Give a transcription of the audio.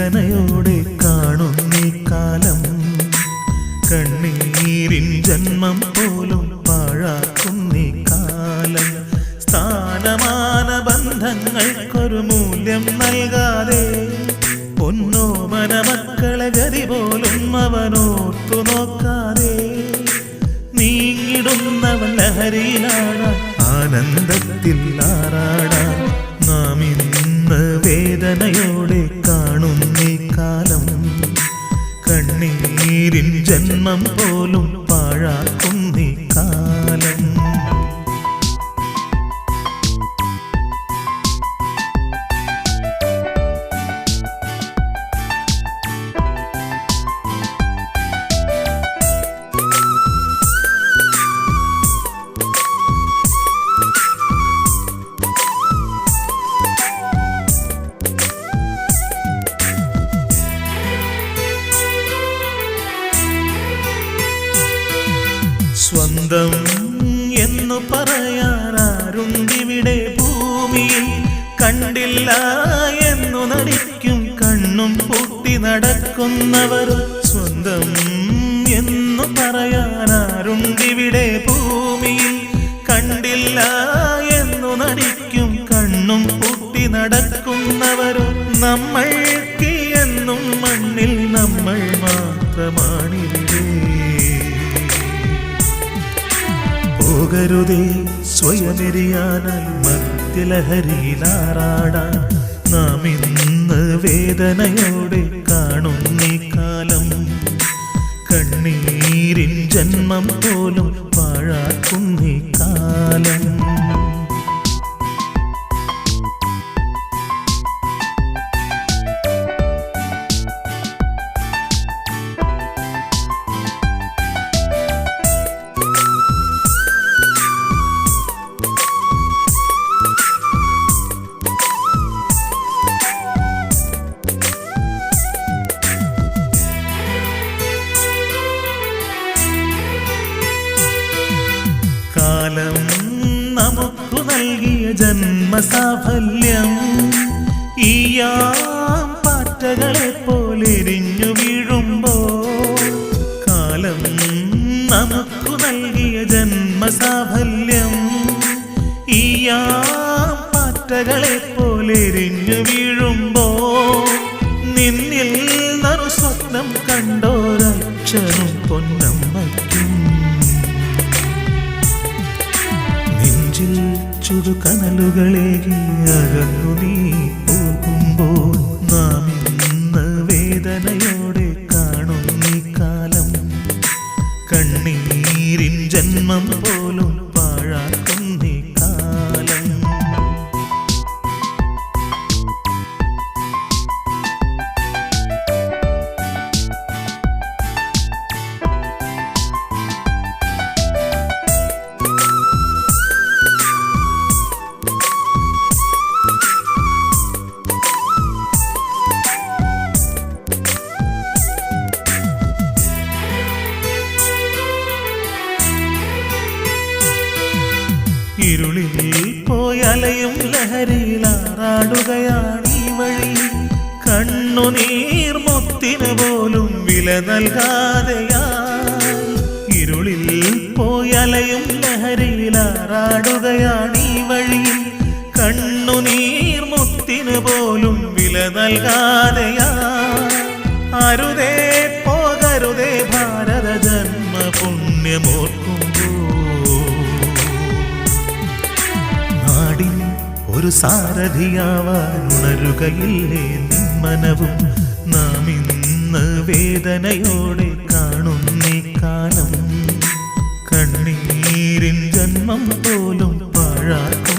വേദനയോടെ കാണുന്നീ കാലം. കണ്ണീരിൻ ജന്മം പോലും പാഴാക്കുന്നീ കാലം. സ്ഥാനമാന ബന്ധങ്ങൾക്കൊരു മൂല്യം നൽകാതെ പൊന്നോമന മക്കളെ ഗതി പോലും അവനോർത്തു നോക്കാതെ നീങ്ങിടുന്നവൻ ലഹരിയിലാടാൻ ആനന്ദത്തിൽ ആറാടാൻ. നാം ഇന്ന് വേദനയോടെ കാണുന്നീ കാലം. കണ്ണീരിൻ ജന്മം പോലും പാഴാക്കുന്നീ കാലം. സ്വന്തം എന്നു പറയാനാരുണ്ടിവിടെ ഭൂമിയിൽ. കണ്ടില്ല എന്നു നടിക്കും കണ്ണും പൂട്ടി നടക്കുന്നവർ. സ്വന്തം എന്നു പറയാനാരുണ്ടിവിടെ ഭൂമിയിൽ. കണ്ടില്ല എന്നു നടിക്കും കണ്ണും പൂട്ടി നടക്കുന്നവർ. നമ്മൾക്ക് എന്നും മണ്ണിൽ നമ്മൾ മാത്രമാണിവിടെ. പോകരുതേ സ്വയമെരിയാനായി മദ്യലഹരിയിലാറാടാൻ. നാം ഇന്ന് വേദനയോടെ കാണുന്നീ കാലം. കണ്ണീരിൻ ജന്മം പോലും പാഴാക്കുന്നീ കാലം. കാലം നമുക്കു നൽകിയ ജന്മസാഫല്യം ഈയാം പാറ്റകളെ പോലെരിഞ്ഞു വീഴുമ്പോൾ. കാലം നമുക്കു നൽകിയ ജന്മസാഫല്യം ഈയാം പാറ്റകളെ പോലെരിഞ്ഞു വീഴുമ്പോൾ. നിന്നിൽ നറു സ്വപ്നം കണ്ടോരക്ഷനും പൊന്നമ്മയ്ക്കും ചുടുകനലുകളേകി അകന്നു നീ പോകുമ്പോൾ. നാം ഇന്ന് വേദനയോടെ കാണുന്നീ കാലം. കണ്ണീരിൻ ജന്മം പോലും പാഴാക്കുന്നീ കാലം. ഇരുളിൽ പോയലയും ലഹരിയിലാറാടുകയാണീ വഴി. കണ്ണുനീർ മുത്തിന് പോലും വില നൽകാതെയായി. ഇരുളിൽ പോയലയും ലഹരിയിലാറാടുകയാണീ വഴിയിൽ. കണ്ണുനീർ മുത്തിന് പോലും വില നൽകാതെയായി. അരുതേ പോകരുതേ ഭാരത ജന്മ പുണ്യമോർക്കുമ്പോൾ. ഒരു സാരഥിയാവാൻ ഉണരുകയില്ലേ നിന്മനവും. നാം ഇന്ന് വേദനയോടെ കാണുന്നീ കാലം. കണ്ണീരിൻ ജന്മം പോലും പാഴാക്കും